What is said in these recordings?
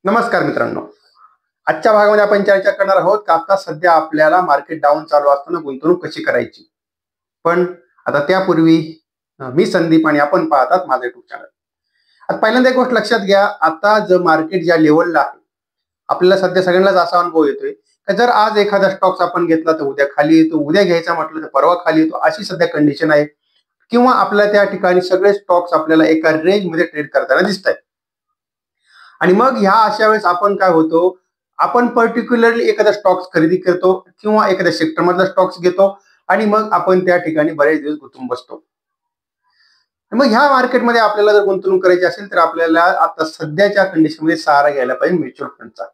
नमस्कार मित्रांनो. आजच्या भागामध्ये आपण चर्चा करणार आहोत का आता सध्या आपल्याला मार्केट डाऊन चालू असताना गुंतवणूक कशी करायची. पण आता त्यापूर्वी मी संदीप आणि आपण पाहतात माझं युट्यूब चॅनल. आता पहिल्यांदा एक गोष्ट लक्षात घ्या, आता जर मार्केट ज्या लेवलला आहे आपल्याला सध्या सगळ्यांनाच असा अनुभव येतोय की जर आज एखादा स्टॉक्स आपण घेतला तर उद्या खाली येतो, उद्या घ्यायचा म्हटलं तर परवा खाली येतो, अशी सध्या कंडिशन आहे. किंवा आपल्या त्या ठिकाणी सगळे स्टॉक्स आपल्याला एका रेंज मध्ये ट्रेड करताना दिसत आहेत. आणि मग ह्या अशा वेळेस आपण काय होतो, आपण पर्टिक्युलरली एखादा स्टॉक्स खरेदी करतो किंवा एखाद्या सेक्टर मधला स्टॉक्स घेतो आणि मग आपण त्या ठिकाणी बरेच दिवस गुंतून बसतो. मग ह्या मार्केटमध्ये आपल्याला जर गुंतवणूक करायची असेल तर आपल्याला आता सध्याच्या कंडिशनमध्ये सहारा घ्यायला पाहिजे म्युच्युअल फंडचा.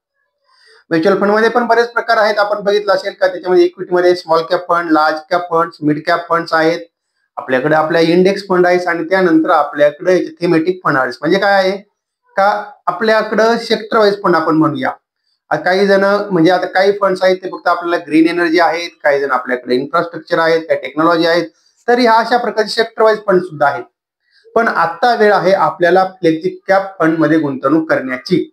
म्युच्युअल फंड मध्ये पण बरेच प्रकार आहेत. आपण बघितलं असेल का त्याच्यामध्ये इक्विटीमध्ये small cap fund, large cap fund, mid cap funds आहेत. आपल्याकडे आपल्या इंडेक्स फंड आहेत आणि त्यानंतर आपल्याकडे थेमॅटिक फंड आहेत. म्हणजे काय आहे का आपल्याकडं सेक्टर वाईज फंड आपण म्हणूया. काही जण म्हणजे आता काही फंड्स आहेत ते फक्त आपल्याला ग्रीन एनर्जी आहेत, काही जण आपल्याकडे इन्फ्रास्ट्रक्चर आहेत, काही टेक्नॉलॉजी आहेत. तर ह्या अशा प्रकारचे सेक्टर वाईज फंड सुद्धा आहेत. पण आता वेळ आहे आपल्याला फ्लेक्सी कॅप फंड मध्ये गुंतवणूक करण्याची.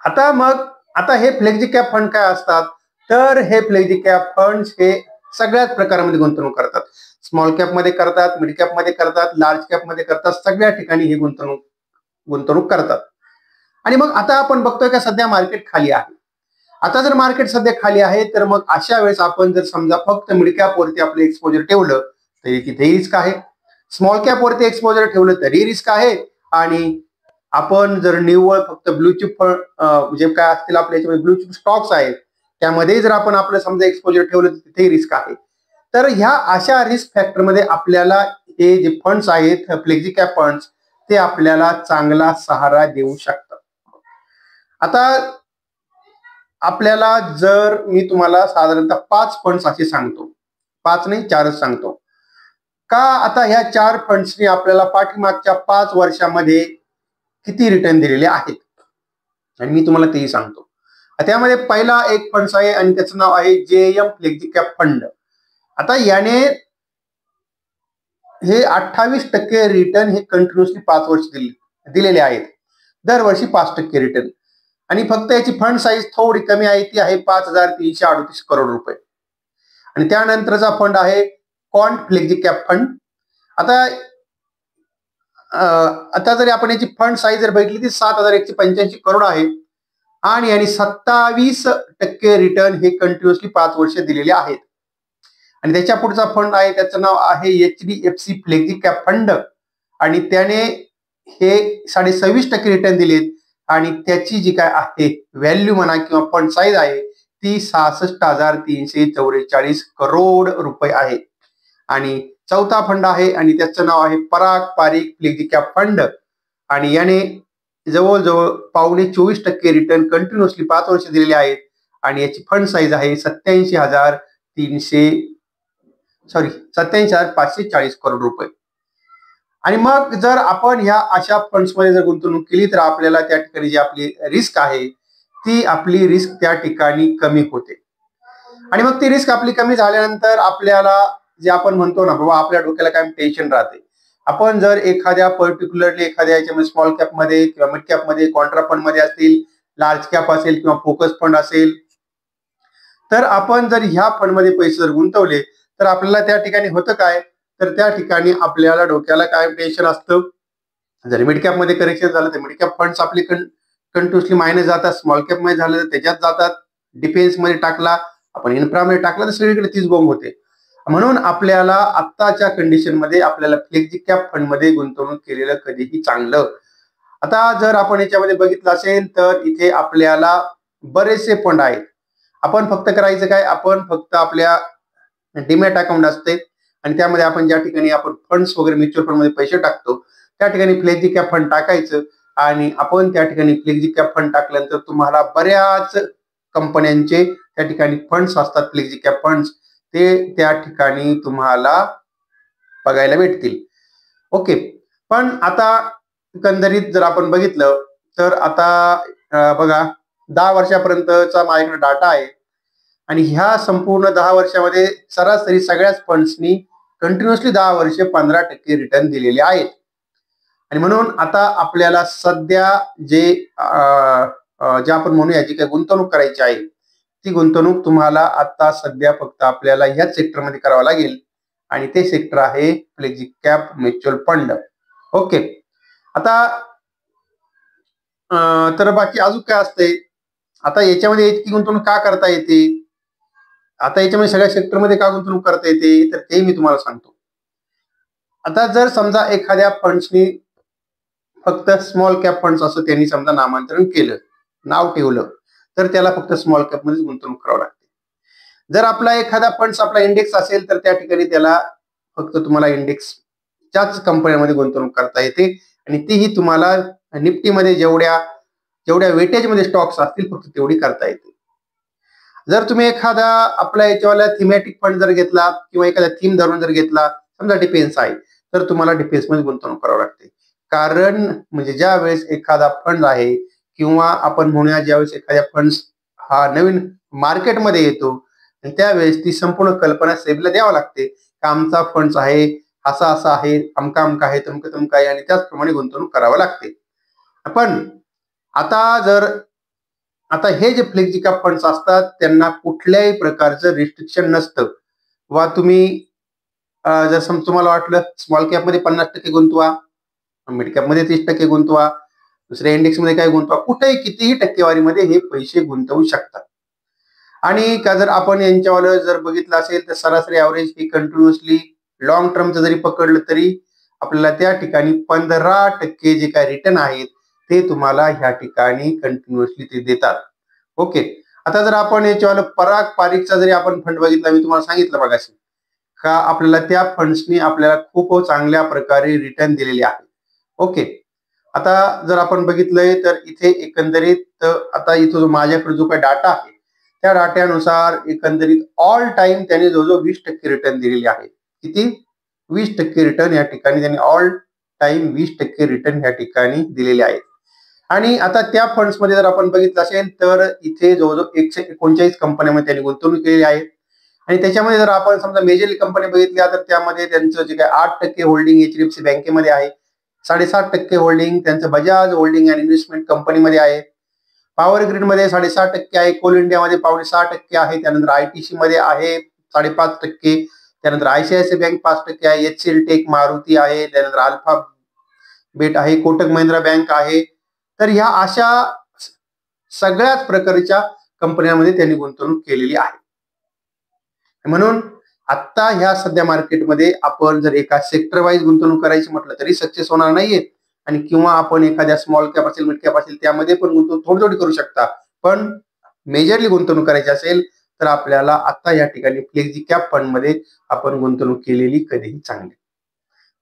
आता हे फ्लेक्सी कॅप फंड काय असतात, तर हे फ्लेक्सी कॅप फंड हे सगळ्याच प्रकारामध्ये गुंतवणूक करतात. स्मॉल कॅप मध्ये करतात, मिड कॅप मध्ये करतात, लार्ज कॅप मध्ये करतात, सगळ्या ठिकाणी ही गुंतवणूक करतात. आणि मग आता आपण बघतोय का सध्या मार्केट खाली आहे. आता जर मार्केट सध्या खाली आहे तर मग अशा वेळेस आपण जर समजा फक्त मिड कॅप वरती आपलं एक्सपोजर ठेवलं तरी तिथेही रिस्क आहे, स्मॉल कॅप वरती एक्सपोजर ठेवलं तरी रिस्क आहे, आणि आपण जर निव्वळ फक्त ब्लू चिप म्हणजे काय असतील आपल्या याच्यामध्ये ब्लू चिप स्टॉक्स आहेत त्यामध्ये जर आपण आपलं समजा एक्सपोजर ठेवलं तर तिथेही रिस्क आहे. तर ह्या अशा रिस्क फॅक्टर मध्ये आपल्याला हे जे फंड्स आहेत फ्लेक्सी कॅप फंड्स ते आपल्याला चांगला सहारा देऊ शकतात. आता आपल्याला जर मी तुम्हाला साधारणतः 5 फंड्स असे सांगतो, 5 नाही 4च सांगतो का. आता ह्या 4 फंड्सनी आपल्याला पाठीमागच्या 5 वर्षामध्ये किती रिटर्न दिलेले आहेत आणि मी तुम्हाला तेही सांगतो. त्यामध्ये पहिला एक फंड आहे आणि त्याचं नाव आहे जेएम फ्लेक्सी कॅप फंड. आता याने हे 28% रिटर्न हे कंटिन्युअसली 5 वर्ष दिलेले आहेत, दरवर्षी 5% रिटर्न. आणि फक्त याची फंड साईज थोडी कमी आहे, ती आहे 5,338 करोड रुपये. आणि त्यानंतरचा फंड आहे क्वांट फ्लेक्सी कॅप फंड. आता जरी आपण याची फंड साईज जर बघितली ती 7,185 करोड आहे आणि यांनी 27% रिटर्न हे कंटिन्युअसली 5 वर्ष दिलेले आहेत. आणि त्याच्या पुढचा फंड आहे त्याचं नाव आहे HDFC फ्लेक्सी कॅप फंड आणि त्याने हे 26.5% रिटर्न दिलेत आणि त्याची जी काय आहे व्हॅल्यू म्हणा किंवा फंड साईज आहे ती 66,344 करोड रुपये आहे. आणि चौथा फंड आहे आणि त्याचं नाव आहे पराग पारिक फ्लेक्सी कॅप फंड आणि याने जवळजवळ 24.25% रिटर्न कंटिन्युअसली 5 वर्ष दिलेले आहेत आणि याची फंड साईज आहे 87,540 करोड रुपये. आणि मग जर आपण ह्या अशा फंड्स मध्ये जर गुंतवणूक केली तर आपल्याला त्या ठिकाणी जी आपली रिस्क आहे ती आपली रिस्क त्या ठिकाणी कमी होते. आणि मग ती रिस्क आपली कमी झाल्यानंतर आपल्याला जे आपण म्हणतो ना बाबा आपल्या डोक्याला काय टेन्शन राहते. आपण जर एखाद्या पर्टिक्युलरली एखाद्या याच्यामध्ये स्मॉल कॅप मध्ये किंवा मिड कॅप मध्ये कॉन्ट्रा फंड मध्ये असतील, लार्ज कॅप असेल किंवा फोकस फंड असेल, तर आपण जर ह्या फंड मध्ये पैसे जर गुंतवले तर आपल्याला त्या ठिकाणी होतं काय, तर त्या ठिकाणी आपल्याला डोक्याला काय टेन्शन असतं. जर मिड कॅप मध्ये करेक्शन झालं तर मिड कॅप फंड्स आपले कंटिन्युअसली मायनस जातात, स्मॉल कॅप मध्ये झालं तर त्याच्यात जातात, डिफेन्स मध्ये टाकला आपण इन्फ्रा मध्ये टाकला तर सगळीकडे तीच बॉम्ब होते. म्हणून आपल्याला आत्ताच्या कंडिशन मध्ये आपल्याला फ्लेक्सी कॅप फंड मध्ये गुंतवणूक केलेलं कधीही चांगलं. आता जर आपण याच्यामध्ये बघितलं असेल तर इथे आपल्याला बरेचसे फंड आहेत. आपण फक्त करायचं काय, आपण फक्त आपल्या डीमॅट अकाउंट असते आणि त्यामध्ये आपण ज्या ठिकाणी आपण फंड्स वगैरे म्युच्युअल फंड मध्ये पैसे टाकतो त्या ठिकाणी फ्लेक्सी कॅप फंड टाकायचं आणि आपण त्या ठिकाणी फ्लेक्सी कॅप फंड टाकल्यानंतर तुम्हाला बऱ्याच कंपन्यांचे त्या ठिकाणी फंड्स असतात फ्लेक्सी कॅप फंड्स, ते त्या ठिकाणी तुम्हाला बघायला भेटतील. ओके. पण आता एकंदरीत जर आपण बघितलं तर आता बघा 10 वर्षापर्यंतचा माझ्याकडे डाटा आहे आणि ह्या संपूर्ण 10 वर्षामध्ये सरासरी सगळ्याच फंड्सनी कंटिन्युअसली 10 वर्षे 15% रिटर्न दिलेले आहेत. आणि म्हणून आता आपल्याला सध्या जे आपण म्हणूया जी काही गुंतवणूक करायची आहे ती गुंतवणूक तुम्हाला आता सध्या फक्त आपल्याला ह्याच सेक्टरमध्ये करावं लागेल आणि ते सेक्टर आहे flexi cap mutual fund. Okay. आता तर बाकी अजून काय असतंय, आता याच्यामध्ये इतकी गुंतवणूक का करता येते, आता याच्यामध्ये सगळ्या सेक्टरमध्ये का गुंतवणूक करता येते तर ते मी तुम्हाला सांगतो. आता जर समजा एखाद्या फंड्सनी फक्त स्मॉल कॅप फंड्स असं त्यांनी समजा नामांतरण केलं, नाव ठेवलं, तर त्याला फक्त स्मॉल कॅप मध्ये गुंतवणूक करावं लागते. जर आपला एखादा फंड्स आपला इंडेक्स असेल तर त्या ठिकाणी त्याला फक्त तुम्हाला इंडेक्सच्याच कंपन्यांमध्ये गुंतवणूक करता येते आणि तीही तुम्हाला निफ्टीमध्ये जेवढ्या वेटेज मध्ये स्टॉक्स असतील फक्त तेवढी करता येते. जर तुम्ही एखादा आपला याच्यावाला थीमॅटिक फंड जर घेतला किंवा एखादा थीम धरून जर घेतला, समजा डिफेन्स आहे, तर तुम्हाला डिफेन्स मध्ये गुंतवणूक करावं लागते. कारण म्हणजे ज्या वेळेस एखादा फंड आहे किंवा आपण म्हणूया ज्यावेळेस एखाद्या फंड्स हा नवीन मार्केटमध्ये येतो आणि त्यावेळेस ती संपूर्ण कल्पना सेबीला द्यावं लागते का आमचा फंड्स आहे, असा असा आहे, अमका अमका आहे, तमकं तमकं आहे आणि त्याचप्रमाणे गुंतवणूक करावं लागते. पण आता हे जे फ्लेक्झी कॅप फंड्स असतात त्यांना कुठल्याही प्रकारचं रिस्ट्रिक्शन नसतं. वा तुम्ही जर तुम्हाला वाटलं स्मॉल कॅप मध्ये 50% गुंतवा, मिड कॅप मध्ये 30% गुंतवा, दुसऱ्या इंडेक्स मध्ये काय गुंतवा, कुठेही कितीही टक्केवारीमध्ये हे पैसे गुंतवू शकतात. आणि का जर आपण यांच्यावर जर बघितलं असेल तर सरासरी ॲव्हरेज ही कंटिन्युअसली लॉंग टर्मचं जरी पकडलं तरी आपल्याला त्या ठिकाणी 15% जे काय रिटर्न आहेत ते तुम्हाला ह्या ठिकाणी कंटिन्युअसली ते देतात. ओके. आता जर आपण याच्यावर पराग पारिखचा जरी आपण फंड बघितला, मी तुम्हाला सांगितलं बघाशी का आपल्याला त्या फंड्सनी आपल्याला खूप चांगल्या प्रकारे रिटर्न दिलेले आहे. ओके. आता जर आपण बघितलंय तर इथे एकंदरीत आता इथं माझ्याकडे जो काही डाटा आहे त्या डाट्यानुसार एकंदरीत ऑल टाइम त्याने जवळजवळ 20% रिटर्न दिलेले आहे. किती? 20% रिटर्न या ठिकाणी त्यांनी ऑल टाइम 20% रिटर्न या ठिकाणी दिलेले आहेत. आणि आता त्या फंड्स मध्ये जर आपण बघितलं असेल तर इथे जवळजवळ 139 कंपन्यांमध्ये त्यांनी गुंतवणूक केलेली आहे. आणि त्याच्यामध्ये जर आपण समजा मेजरली कंपनी बघितल्या तर त्यामध्ये त्यांचं जे काय 8% होल्डिंग HDFC बँकेमध्ये आहे, 7.5% होल्डिंग त्यांचं बजाज होल्डिंग अँड इन्व्हेस्टमेंट कंपनीमध्ये आहे, पॉवर ग्रीड मध्ये 6.5% आहे, कोल इंडियामध्ये 5.6% आहे, त्यानंतर ITC मध्ये आहे 5.5%, त्यानंतर ICICI बँक 5% आहे, HCL टेक मारुती आहे, त्यानंतर अल्फा बेट आहे, कोटक महिंद्रा बँक आहे. तर ह्या अशा सगळ्याच प्रकारच्या कंपन्यांमध्ये त्यांनी गुंतवणूक केलेली आहे. म्हणून आता ह्या सध्या मार्केटमध्ये आपण जर एका सेक्टर वाईज गुंतवणूक करायची म्हटलं तरी सक्सेस होणार नाहीये आणि किंवा आपण एखाद्या स्मॉल कॅप असेल, मिड कॅप असेल त्यामध्ये पण गुंतवणूक थोडी थोडी करू शकता. पण मेजरली गुंतवणूक करायची असेल तर आपल्याला आता या ठिकाणी फ्लेक्झी कॅप फंड मध्ये आपण गुंतवणूक केलेली कधीही चांगली.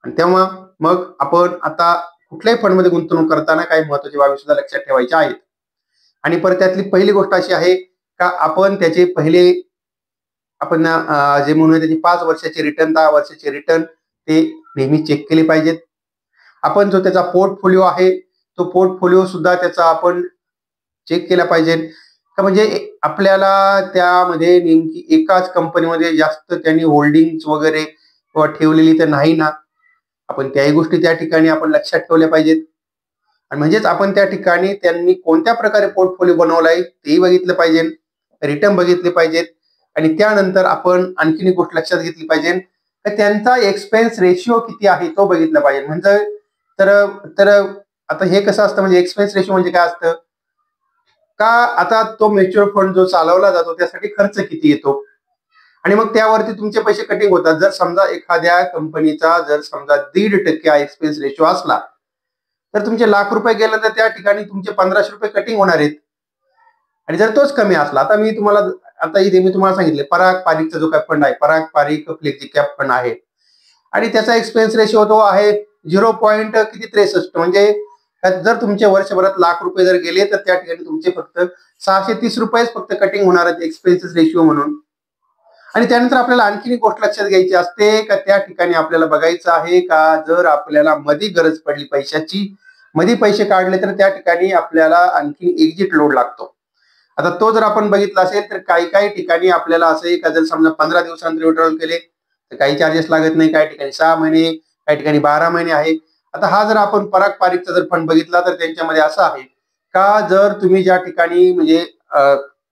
आणि तेव्हा मग आपण आता कुठल्याही फंड मध्ये गुंतवणूक करताना काही महत्वाची बाबी सुद्धा लक्षात ठेवायच्या आहेत. आणि परत त्यातली पहिली गोष्ट अशी आहे का आपण त्याचे पहिले आपण जे म्हणूया त्याची 5 वर्षाचे रिटर्न, 10 वर्षाचे रिटर्न ते नेहमी चेक केले पाहिजेत. आपण जो त्याचा पोर्टफोलिओ आहे तो पोर्टफोलिओ सुद्धा त्याचा आपण चेक केला पाहिजे का, म्हणजे आपल्याला त्यामध्ये नेमकी एकाच कंपनीमध्ये जास्त त्यांनी होल्डिंग वगैरे ठेवलेली तर नाही ना. आपण त्याही गोष्टी त्या ठिकाणी आपण लक्षात ठेवल्या पाहिजेत. आणि म्हणजेच आपण त्या ठिकाणी त्यांनी कोणत्या प्रकारे पोर्टफोलिओ बनवलाय तेही बघितलं पाहिजे, रिटर्न बघितले पाहिजेत. आणि त्यानंतर आपण आणखीन एक गोष्ट लक्षात घेतली पाहिजे की त्यांचा एक्सपेन्स रेशिओ किती आहे तो बघितला पाहिजे. म्हणजे तर आता हे कसं असतं, म्हणजे एक्सपेन्स रेशिओ म्हणजे काय असतं का, आता तो म्युच्युअल फंड जो चालवला जातो त्यासाठी खर्च किती येतो आणि मग त्यावरती तुमचे पैसे कटिंग होतात. जर समजा एखाद्या कंपनीचा जर समजा 1.5% एक्सपेन्स रेशिओ असला तर तुमचे ₹1,00,000 गेले तर त्या ठिकाणी तुमचे ₹1,500 कटिंग होणार आहेत. आणि जर तोच कमी असला, आता इथे मी तुम्हाला सांगितले पराग पारिखचा जो काय फंड आहे, पराग पारिख फ्लेक्झी कॅप फंड आहे आणि त्याचा एक्सपेन्स रेशिओ तो आहे 0.63. म्हणजे जर तुमचे वर्षभरात ₹1,00,000 जर गेले तर त्या ठिकाणी तुमचे फक्त ₹630 फक्त कटिंग होणार आहेत एक्सपेन्सेस रेशिओ म्हणून. आणि त्यानंतर आपल्याला आणखी एक गोष्ट लक्षात घ्यायची असते का त्या ठिकाणी आपल्याला बघायचं आहे का जर आपल्याला मध्ये गरज पडली पैशाची, मध्ये पैसे काढले तर त्या ठिकाणी आपल्याला आणखी एक्झिट लोड लागतो. आता तो जर आपण बघितला असेल तर काही काही ठिकाणी आपल्याला असं आहे का जर समजा 15 दिवसांनंतर विड्रॉल केले तर काही चार्जेस लागत नाही, काही ठिकाणी 6 महिने, काही ठिकाणी 12 महिने आहे. आता हा जर आपण पराग पारिखचा जर फंड बघितला तर त्यांच्यामध्ये असं आहे का, जर तुम्ही ज्या ठिकाणी म्हणजे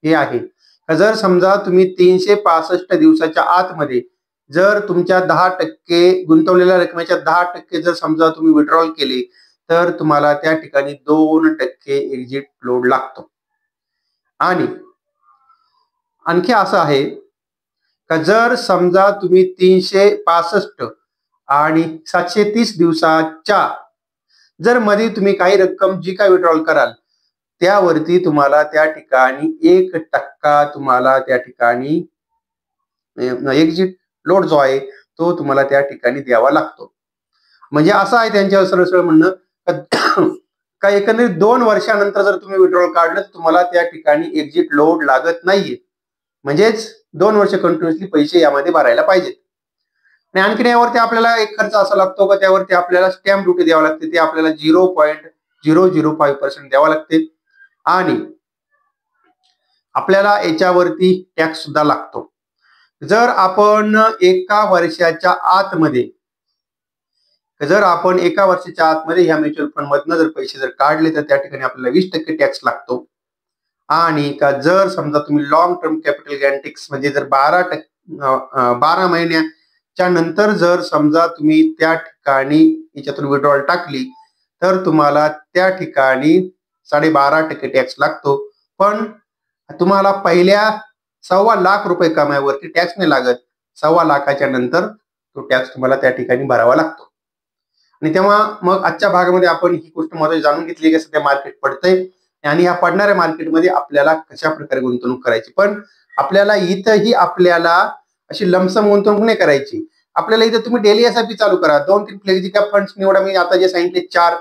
हे आहे, जर समजा तुम्ही 365 दिवसाच्या आतमध्ये जर तुमच्या 10% गुंतवलेल्या रकमेच्या 10% जर समजा तुम्ही विड्रॉल केले तर तुम्हाला त्या ठिकाणी 2% एक्झिट लोड लागतो. आणि आणखी असं आहे का, जर समजा तुम्ही 365 आणि 730 दिवसाच्या जर मध्ये तुम्ही काही रक्कम जी काय विड्रॉल कराल त्यावरती तुम्हाला त्या ठिकाणी 1% तुम्हाला त्या ठिकाणी एक्झिट लोड जो आहे तो तुम्हाला त्या ठिकाणी द्यावा लागतो. म्हणजे असं आहे त्यांच्यावर सरळ सरळ म्हणणं का एकंदरीत 2 वर्षानंतर जर तुम्ही विड्रॉल काढलं तर तुम्हाला त्या ठिकाणी एक्झिट लोड लागत नाहीये. म्हणजेच 2 वर्ष कंटिन्युअसली पैसे यामध्ये भरायला पाहिजेत. आणि आणखीन यावरती आपल्याला एक खर्च असा लागतो का त्यावरती आपल्याला स्टॅम्प ड्युटी द्यावी लागते. ते आपल्याला 0.005% द्यावा लागते. आणि आपल्याला याच्यावरती टॅक्स सुद्धा लागतो. जर आपण एका वर्षाच्या आतमध्ये ह्या म्युच्युअल फंड मधनं जर पैसे जर काढले तर त्या ठिकाणी आपल्याला 20% टॅक्स लागतो. आणि का जर समजा तुम्ही लॉंग टर्म कॅपिटल गॅरंटीज म्हणजे जर 12 महिन्याच्या नंतर जर समजा तुम्ही त्या ठिकाणी याच्यातून विड्रॉल टाकली तर तुम्हाला त्या ठिकाणी 12.5% टॅक्स लागतो. पण तुम्हाला पहिल्या 1.25 लाख रुपये कमाईवरती टॅक्स नाही लागत. 1.25 लाखाच्या नंतर तो टॅक्स तुम्हाला त्या ठिकाणी भरावा लागतो. आणि तेव्हा मग आजच्या भागामध्ये आपण ही गोष्ट महत्त्वाची जाणून घेतली की सध्या मार्केट पडतंय आणि या पडणाऱ्या मार्केटमध्ये आपल्याला कशा प्रकारे गुंतवणूक करायची. पण आपल्याला इथंही आपल्याला अशी लमसम गुंतवणूक नाही करायची. आपल्याला इथं तुम्ही डेली एसआयपी चालू करा. 2-3 फ्लेक्झी कॅप फंड्स निवडा. मी आता जे सांगितले 4.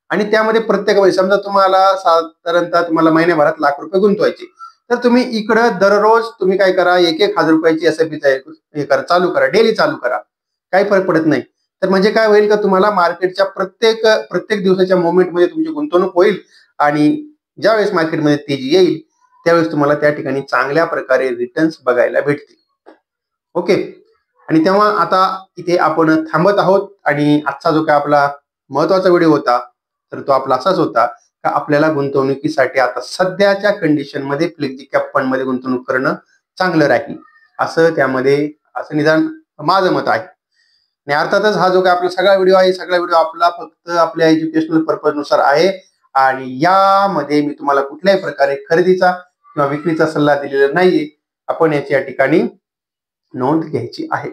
आणि त्यामध्ये प्रत्येक समजा तुम्हाला साधारणतः तुम्हाला महिन्याभरात ₹1,00,000 गुंतवायचे तर तुम्ही इकडं दररोज तुम्ही काय करा, 1,000 रुपयाची एसआयपी चालू करा. डेली चालू करा. काही फरक पडत नाही. तर म्हणजे काय होईल का, तुम्हाला मार्केटच्या प्रत्येक दिवसाच्या मोमेंटमध्ये तुमची गुंतवणूक होईल आणि ज्यावेळेस मार्केटमध्ये तेजी येईल त्यावेळेस तुम्हाला त्या ठिकाणी चांगल्या प्रकारे रिटर्न्स बघायला भेटतील. ओके. आणि तेव्हा आता इथे आपण थांबत आहोत. आणि आजचा जो काय आपला महत्वाचा व्हिडिओ होता तर तो आपला असाच होता का आपल्याला गुंतवणुकीसाठी आता सध्याच्या कंडिशन मध्ये फ्लेक्झी कॅप फंड मध्ये गुंतवणूक करणं चांगलं राहील असं त्यामध्ये असं निदान माझं मत आहे. आणि अर्थातच हा जो काय आपला सगळा व्हिडिओ आहे, सगळा व्हिडिओ आपला फक्त आपल्या एज्युकेशनल पर्पज नुसार आहे. आणि यामध्ये मी तुम्हाला कुठल्याही प्रकारे खरेदीचा किंवा विक्रीचा सल्ला दिलेला नाहीये. आपण याची या ठिकाणी नोंद घ्यायची आहे.